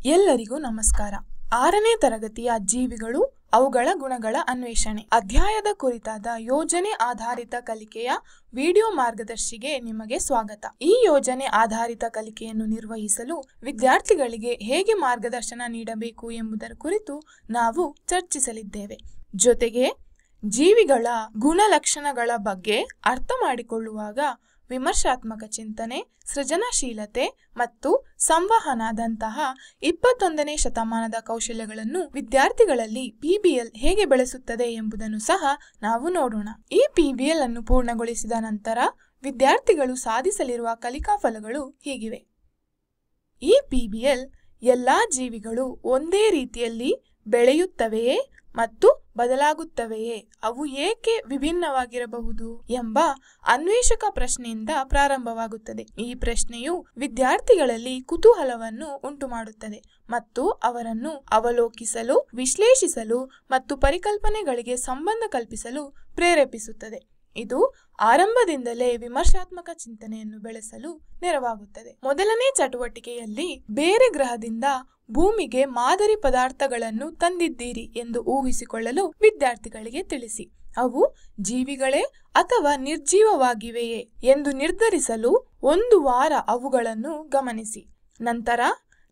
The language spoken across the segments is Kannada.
ಎಲ್ಲರಿಗೂ ನಮಸ್ಕಾರ. 6ನೇ ತರಗತಿಯ ಜೀವಿಗಳು ಅವುಗಳ ಗುಣಗಳ ಅನ್ವೇಷಣೆ ಅಧ್ಯಾಯದ ಕುರಿತಾದ ಯೋಜನೆ ಆಧಾರಿತ ಕಲಿಕೆಯ ವಿಡಿಯೋ ಮಾರ್ಗದರ್ಶಿಗೆ ನಿಮಗೆ ಸ್ವಾಗತ. ಈ ಯೋಜನೆ ಆಧಾರಿತ ಕಲಿಕೆಯನ್ನು ನಿರ್ವಹಿಸಲು ವಿದ್ಯಾರ್ಥಿಗಳಿಗೆ ಹೇಗೆ ಮಾರ್ಗದರ್ಶನ ನೀಡಬೇಕು ಎಂಬುದರ ಕುರಿತು ನಾವು ಚರ್ಚಿಸಲಿದ್ದೇವೆ. ಜೊತೆಗೆ ಜೀವಿಗಳ ಗುಣಲಕ್ಷಣಗಳ ಬಗ್ಗೆ ಅರ್ಥ ಮಾಡಿಕೊಳ್ಳುವಾಗ ವಿಮರ್ಶಾತ್ಮಕ ಚಿಂತನೆ, ಸೃಜನಶೀಲತೆ ಮತ್ತು ಸಂವಹನದಂತಹ 21ನೇ ಶತಮಾನದ ಕೌಶಲ್ಯಗಳನ್ನು ವಿದ್ಯಾರ್ಥಿಗಳಲ್ಲಿ PBL ಹೇಗೆ ಬೆಳೆಸುತ್ತದೆ ಎಂಬುದನ್ನು ಸಹ ನಾವು ನೋಡೋಣ. ಈ PBL ಅನ್ನು ಪೂರ್ಣಗೊಳಿಸಿದ ನಂತರ ವಿದ್ಯಾರ್ಥಿಗಳು ಸಾಧಿಸಲಿರುವ ಕಲಿಕಾ ಫಲಗಳು ಹೀಗಿವೆ. ಈ PBL ಎಲ್ಲಾ ಜೀವಿಗಳು ಒಂದೇ ರೀತಿಯಲ್ಲಿ ಬೆಳೆಯುತ್ತವೆಯೇ ಮತ್ತು ಬದಲಾಗುತ್ತವೆಯೇ, ಅವು ಏಕೆ ವಿಭಿನ್ನವಾಗಿರಬಹುದು ಎಂಬ ಅನ್ವೇಷಕ ಪ್ರಶ್ನೆಯಿಂದ ಪ್ರಾರಂಭವಾಗುತ್ತದೆ. ಈ ಪ್ರಶ್ನೆಯು ವಿದ್ಯಾರ್ಥಿಗಳಲ್ಲಿ ಕುತೂಹಲವನ್ನು ಉಂಟುಮಾಡುತ್ತದೆ ಮತ್ತು ಅವರನ್ನು ಅವಲೋಕಿಸಲು, ವಿಶ್ಲೇಷಿಸಲು ಮತ್ತು ಪರಿಕಲ್ಪನೆಗಳಿಗೆ ಸಂಬಂಧ ಕಲ್ಪಿಸಲು ಪ್ರೇರೇಪಿಸುತ್ತದೆ. ಇದು ಆರಂಭದಿಂದಲೇ ವಿಮರ್ಶಾತ್ಮಕ ಚಿಂತನೆಯನ್ನು ಬೆಳೆಸಲು ನೆರವಾಗುತ್ತದೆ. ಮೊದಲನೇ ಚಟುವಟಿಕೆಯಲ್ಲಿ ಬೇರೆ ಗ್ರಹದಿಂದ ಭೂಮಿಗೆ ಮಾದರಿ ಪದಾರ್ಥಗಳನ್ನು ತಂದಿದ್ದೀರಿ ಎಂದು ಊಹಿಸಿಕೊಳ್ಳಲು ವಿದ್ಯಾರ್ಥಿಗಳಿಗೆ ತಿಳಿಸಿ. ಅವು ಜೀವಿಗಳೇ ಅಥವಾ ನಿರ್ಜೀವವಾಗಿವೆಯೇ ಎಂದು ನಿರ್ಧರಿಸಲು 1 ವಾರ ಅವುಗಳನ್ನು ಗಮನಿಸಿ. ನಂತರ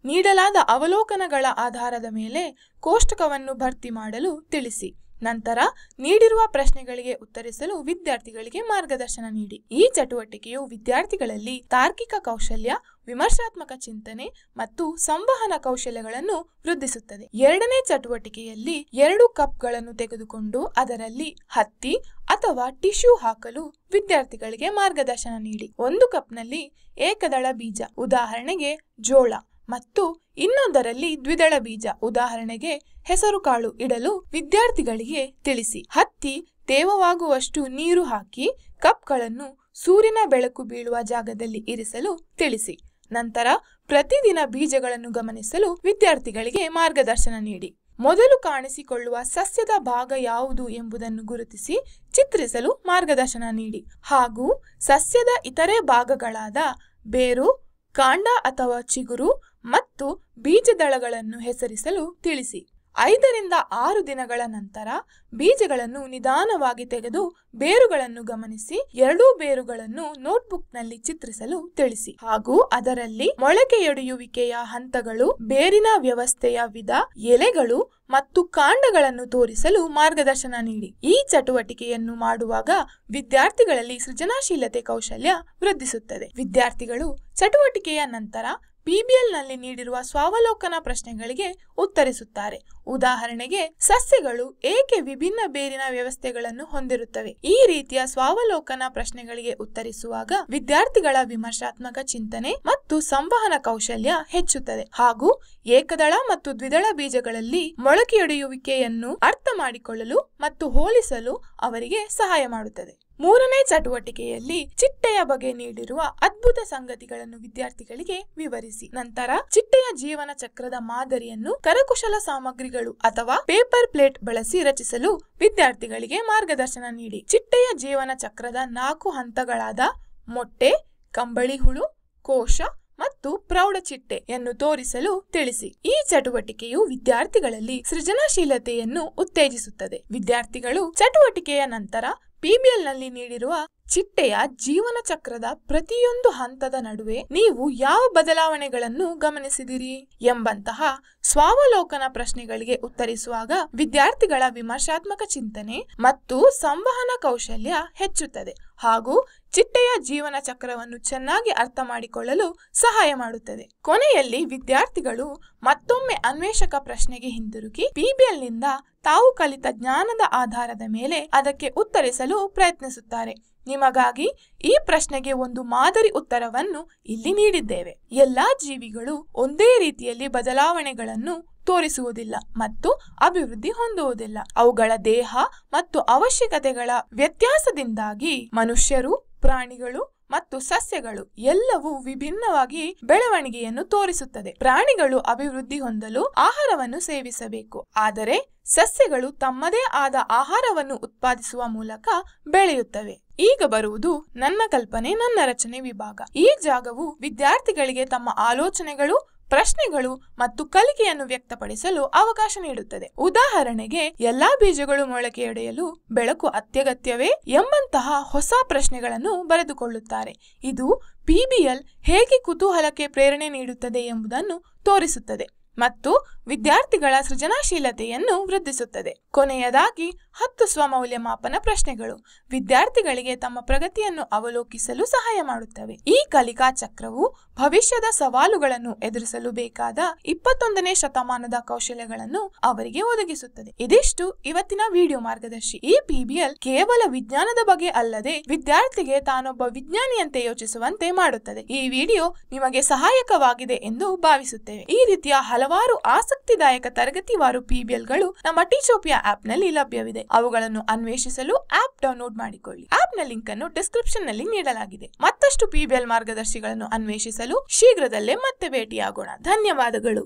ನೀಡಲಾದ ಅವಲೋಕನಗಳ ಆಧಾರದ ಮೇಲೆ ಕೋಷ್ಟಕವನ್ನು ಭರ್ತಿ ಮಾಡಲು ತಿಳಿಸಿ. ನಂತರ ನೀಡಿರುವ ಪ್ರಶ್ನೆಗಳಿಗೆ ಉತ್ತರಿಸಲು ವಿದ್ಯಾರ್ಥಿಗಳಿಗೆ ಮಾರ್ಗದರ್ಶನ ನೀಡಿ. ಈ ಚಟುವಟಿಕೆಯು ವಿದ್ಯಾರ್ಥಿಗಳಲ್ಲಿ ತಾರ್ಕಿಕ ಕೌಶಲ್ಯ, ವಿಮರ್ಶಾತ್ಮಕ ಚಿಂತನೆ ಮತ್ತು ಸಂವಹನ ಕೌಶಲ್ಯಗಳನ್ನು ವೃದ್ಧಿಸುತ್ತದೆ. ಎರಡನೇ ಚಟುವಟಿಕೆಯಲ್ಲಿ 2 ಕಪ್ಗಳನ್ನು ತೆಗೆದುಕೊಂಡು ಅದರಲ್ಲಿ ಹತ್ತಿ ಅಥವಾ ಟಿಶ್ಯೂ ಹಾಕಲು ವಿದ್ಯಾರ್ಥಿಗಳಿಗೆ ಮಾರ್ಗದರ್ಶನ ನೀಡಿ. 1 ಕಪ್ನಲ್ಲಿ ಏಕದಳ ಬೀಜ, ಉದಾಹರಣೆಗೆ ಜೋಳ, ಮತ್ತು ಇನ್ನೊಂದರಲ್ಲಿ ದ್ವಿದಳ ಬೀಜ, ಉದಾಹರಣೆಗೆ ಹೆಸರು ಕಾಳು ಇಡಲು ವಿದ್ಯಾರ್ಥಿಗಳಿಗೆ ತಿಳಿಸಿ. ಹತ್ತಿ ತೇವವಾಗುವಷ್ಟು ನೀರು ಹಾಕಿ ಕಪ್ಗಳನ್ನು ಸೂರ್ಯನ ಬೆಳಕು ಬೀಳುವ ಜಾಗದಲ್ಲಿ ಇರಿಸಲು ತಿಳಿಸಿ. ನಂತರ ಪ್ರತಿದಿನ ಬೀಜಗಳನ್ನು ಗಮನಿಸಲು ವಿದ್ಯಾರ್ಥಿಗಳಿಗೆ ಮಾರ್ಗದರ್ಶನ ನೀಡಿ. ಮೊದಲು ಕಾಣಿಸಿಕೊಳ್ಳುವ ಸಸ್ಯದ ಭಾಗ ಯಾವುದು ಎಂಬುದನ್ನು ಗುರುತಿಸಿ ಚಿತ್ರಿಸಲು ಮಾರ್ಗದರ್ಶನ ನೀಡಿ. ಹಾಗೂ ಸಸ್ಯದ ಇತರೆ ಭಾಗಗಳಾದ ಬೇರು, ಕಾಂಡ ಅಥವಾ ಚಿಗುರು ಮತ್ತು ಬೀಜದಳಗಳನ್ನು ಹೆಸರಿಸಲು ತಿಳಿಸಿ. 5 ರಿಂದ 6 ದಿನಗಳ ನಂತರ ಬೀಜಗಳನ್ನು ನಿಧಾನವಾಗಿ ತೆಗೆದು ಬೇರುಗಳನ್ನು ಗಮನಿಸಿ 2 ಬೇರುಗಳನ್ನು ನೋಟ್ಬುಕ್ನಲ್ಲಿ ಚಿತ್ರಿಸಲು ತಿಳಿಸಿ. ಹಾಗೂ ಅದರಲ್ಲಿ ಮೊಳಕೆಯೊಡೆಯುವಿಕೆಯ ಹಂತಗಳು, ಬೇರಿನ ವ್ಯವಸ್ಥೆಯ ವಿಧ, ಎಲೆಗಳು ಮತ್ತು ಕಾಂಡಗಳನ್ನು ತೋರಿಸಲು ಮಾರ್ಗದರ್ಶನ ನೀಡಿ. ಈ ಚಟುವಟಿಕೆಯನ್ನು ಮಾಡುವಾಗ ವಿದ್ಯಾರ್ಥಿಗಳಲ್ಲಿ ಸೃಜನಶೀಲತೆ ಕೌಶಲ್ಯ ವೃದ್ಧಿಸುತ್ತದೆ. ವಿದ್ಯಾರ್ಥಿಗಳು ಚಟುವಟಿಕೆಯ ನಂತರ PBLನಲ್ಲಿ ನೀಡಿರುವ ಸ್ವಾವಲೋಕನ ಪ್ರಶ್ನೆಗಳಿಗೆ ಉತ್ತರಿಸುತ್ತಾರೆ. ಉದಾಹರಣೆಗೆ, ಸಸ್ಯಗಳು ಏಕೆ ವಿಭಿನ್ನ ಬೇರಿನ ವ್ಯವಸ್ಥೆಗಳನ್ನು ಹೊಂದಿರುತ್ತವೆ? ಈ ರೀತಿಯ ಸ್ವಾವಲೋಕನ ಪ್ರಶ್ನೆಗಳಿಗೆ ಉತ್ತರಿಸುವಾಗ ವಿದ್ಯಾರ್ಥಿಗಳ ವಿಮರ್ಶಾತ್ಮಕ ಚಿಂತನೆ ಮತ್ತು ಸಂವಹನ ಕೌಶಲ್ಯ ಹೆಚ್ಚುತ್ತದೆ. ಹಾಗೂ ಏಕದಳ ಮತ್ತು ದ್ವಿದಳ ಬೀಜಗಳಲ್ಲಿ ಮೊಳಕೆಯೊಡೆಯುವಿಕೆಯನ್ನು ಅರ್ಥ ಮಾಡಿಕೊಳ್ಳಲು ಮತ್ತು ಹೋಲಿಸಲು ಅವರಿಗೆ ಸಹಾಯ ಮಾಡುತ್ತದೆ. 3ನೇ ಚಟುವಟಿಕೆಯಲ್ಲಿ ಚಿಟ್ಟೆಯ ಬಗ್ಗೆ ನೀಡಿರುವ ಅದ್ಭುತ ಸಂಗತಿಗಳನ್ನು ವಿದ್ಯಾರ್ಥಿಗಳಿಗೆ ವಿವರಿಸಿ. ನಂತರ ಚಿಟ್ಟೆಯ ಜೀವನ ಚಕ್ರದ ಮಾದರಿಯನ್ನು ಕರಕುಶಲ ಸಾಮಗ್ರಿಗಳು ಅಥವಾ ಪೇಪರ್ ಪ್ಲೇಟ್ ಬಳಸಿ ರಚಿಸಲು ವಿದ್ಯಾರ್ಥಿಗಳಿಗೆ ಮಾರ್ಗದರ್ಶನ ನೀಡಿ. ಚಿಟ್ಟೆಯ ಜೀವನ ಚಕ್ರದ 4 ಹಂತಗಳಾದ ಮೊಟ್ಟೆ, ಕಂಬಳಿ ಹುಳು, ಕೋಶ ಮತ್ತು ಪ್ರೌಢಚಿಟ್ಟೆಯನ್ನು ತೋರಿಸಲು ತಿಳಿಸಿ. ಈ ಚಟುವಟಿಕೆಯು ವಿದ್ಯಾರ್ಥಿಗಳಲ್ಲಿ ಸೃಜನಶೀಲತೆಯನ್ನು ಉತ್ತೇಜಿಸುತ್ತದೆ. ವಿದ್ಯಾರ್ಥಿಗಳು ಚಟುವಟಿಕೆಯ ನಂತರ PBLನಲ್ಲಿ ನೀಡಿರುವ ಚಿಟ್ಟೆಯ ಜೀವನ ಚಕ್ರದ ಪ್ರತಿಯೊಂದು ಹಂತದ ನಡುವೆ ನೀವು ಯಾವ ಬದಲಾವಣೆಗಳನ್ನು ಗಮನಿಸಿದಿರಿ ಎಂಬಂತಹ ಸ್ವಾವಲೋಕನ ಪ್ರಶ್ನೆಗಳಿಗೆ ಉತ್ತರಿಸುವಾಗ ವಿದ್ಯಾರ್ಥಿಗಳ ವಿಮರ್ಶಾತ್ಮಕ ಚಿಂತನೆ ಮತ್ತು ಸಂವಹನ ಕೌಶಲ್ಯ ಹೆಚ್ಚುತ್ತದೆ. ಹಾಗೂ ಚಿಟ್ಟೆಯ ಜೀವನ ಚಕ್ರವನ್ನು ಚೆನ್ನಾಗಿ ಅರ್ಥ ಮಾಡಿಕೊಳ್ಳಲು ಸಹಾಯ ಮಾಡುತ್ತದೆ. ಕೊನೆಯಲ್ಲಿ ವಿದ್ಯಾರ್ಥಿಗಳು ಮತ್ತೊಮ್ಮೆ ಅನ್ವೇಷಕ ಪ್ರಶ್ನೆಗೆ ಹಿಂದಿರುಗಿ PBLನಿಂದ ತಾವು ಕಲಿತ ಜ್ಞಾನದ ಆಧಾರದ ಮೇಲೆ ಅದಕ್ಕೆ ಉತ್ತರಿಸಲು ಪ್ರಯತ್ನಿಸುತ್ತಾರೆ. ನಿಮಗಾಗಿ ಈ ಪ್ರಶ್ನೆಗೆ ಒಂದು ಮಾದರಿ ಉತ್ತರವನ್ನು ಇಲ್ಲಿ ನೀಡಿದ್ದೇವೆ. ಎಲ್ಲಾ ಜೀವಿಗಳು ಒಂದೇ ರೀತಿಯಲ್ಲಿ ಬದಲಾವಣೆಗಳನ್ನು ತೋರಿಸುವುದಿಲ್ಲ ಮತ್ತು ಅಭಿವೃದ್ಧಿ ಹೊಂದುವುದಿಲ್ಲ. ಅವುಗಳ ದೇಹ ಮತ್ತು ಅವಶ್ಯಕತೆಗಳ ವ್ಯತ್ಯಾಸದಿಂದಾಗಿ ಮನುಷ್ಯರು, ಪ್ರಾಣಿಗಳು ಮತ್ತು ಸಸ್ಯಗಳು ಎಲ್ಲವೂ ವಿಭಿನ್ನವಾಗಿ ಬೆಳವಣಿಗೆಯನ್ನು ತೋರಿಸುತ್ತದೆ. ಪ್ರಾಣಿಗಳು ಅಭಿವೃದ್ಧಿ ಹೊಂದಲು ಆಹಾರವನ್ನು ಸೇವಿಸಬೇಕು, ಆದರೆ ಸಸ್ಯಗಳು ತಮ್ಮದೇ ಆದ ಆಹಾರವನ್ನು ಉತ್ಪಾದಿಸುವ ಮೂಲಕ ಬೆಳೆಯುತ್ತವೆ. ಈಗ ಬರುವುದು ನನ್ನ ಕಲ್ಪನೆ, ನನ್ನ ರಚನೆ ವಿಭಾಗ. ಈ ಜಾಗವು ವಿದ್ಯಾರ್ಥಿಗಳಿಗೆ ತಮ್ಮ ಆಲೋಚನೆಗಳು, ಪ್ರಶ್ನೆಗಳು ಮತ್ತು ಕಲಿಕೆಯನ್ನು ವ್ಯಕ್ತಪಡಿಸಲು ಅವಕಾಶ ನೀಡುತ್ತದೆ. ಉದಾಹರಣೆಗೆ, ಎಲ್ಲಾ ಬೀಜಗಳು ಮೊಳಕೆಯೊಡೆಯಲು ಬೆಳಕು ಅತ್ಯಗತ್ಯವೇ ಎಂಬಂತಹ ಹೊಸ ಪ್ರಶ್ನೆಗಳನ್ನು ಬರೆದುಕೊಳ್ಳುತ್ತಾರೆ. ಇದು PBL ಹೇಗೆ ಕುತೂಹಲಕ್ಕೆ ಪ್ರೇರಣೆ ನೀಡುತ್ತದೆ ಎಂಬುದನ್ನು ತೋರಿಸುತ್ತದೆ ಮತ್ತು ವಿದ್ಯಾರ್ಥಿಗಳ ಸೃಜನಶೀಲತೆಯನ್ನು ವೃದ್ಧಿಸುತ್ತದೆ. ಕೊನೆಯದಾಗಿ 10 ಸ್ವಮೌಲ್ಯಮಾಪನ ಪ್ರಶ್ನೆಗಳು ವಿದ್ಯಾರ್ಥಿಗಳಿಗೆ ತಮ್ಮ ಪ್ರಗತಿಯನ್ನು ಅವಲೋಕಿಸಲು ಸಹಾಯ ಮಾಡುತ್ತವೆ. ಈ ಕಲಿಕಾ ಚಕ್ರವು ಭವಿಷ್ಯದ ಸವಾಲುಗಳನ್ನು ಎದುರಿಸಲು ಬೇಕಾದ 21ನೇ ಶತಮಾನದ ಕೌಶಲ್ಯಗಳನ್ನು ಅವರಿಗೆ ಒದಗಿಸುತ್ತದೆ. ಇದಿಷ್ಟು ಇವತ್ತಿನ ವಿಡಿಯೋ ಮಾರ್ಗದರ್ಶಿ. ಈ PBL ಕೇವಲ ವಿಜ್ಞಾನದ ಬಗ್ಗೆ ಅಲ್ಲದೆ ವಿದ್ಯಾರ್ಥಿಗೆ ತಾನೊಬ್ಬ ವಿಜ್ಞಾನಿಯಂತೆ ಯೋಚಿಸುವಂತೆ ಮಾಡುತ್ತದೆ. ಈ ವಿಡಿಯೋ ನಿಮಗೆ ಸಹಾಯಕವಾಗಿದೆ ಎಂದು ಭಾವಿಸುತ್ತೇವೆ. ಈ ರೀತಿಯ ಹಲವಾರು ಆಸಕ್ತಿದಾಯಕ ತರಗತಿವಾರು PBLಗಳು ನಮ್ಮ ಟೀಚೋಪಿಯಾ ಆಪ್ ನಲ್ಲಿ ಲಭ್ಯವಿದೆ. ಅವುಗಳನ್ನು ಅನ್ವೇಷಿಸಲು ಆಪ್ ಡೌನ್ಲೋಡ್ ಮಾಡಿಕೊಳ್ಳಿ. ಆಪ್ ನ ಲಿಂಕ್ ಅನ್ನು ಡಿಸ್ಕ್ರಿಪ್ಷನ್ ನಲ್ಲಿ ನೀಡಲಾಗಿದೆ. ಮತ್ತಷ್ಟು PBL ಮಾರ್ಗದರ್ಶಿಗಳನ್ನು ಅನ್ವೇಷಿಸಲು ಶೀಘ್ರದಲ್ಲೇ ಮತ್ತೆ ಭೇಟಿಯಾಗೋಣ. ಧನ್ಯವಾದಗಳು.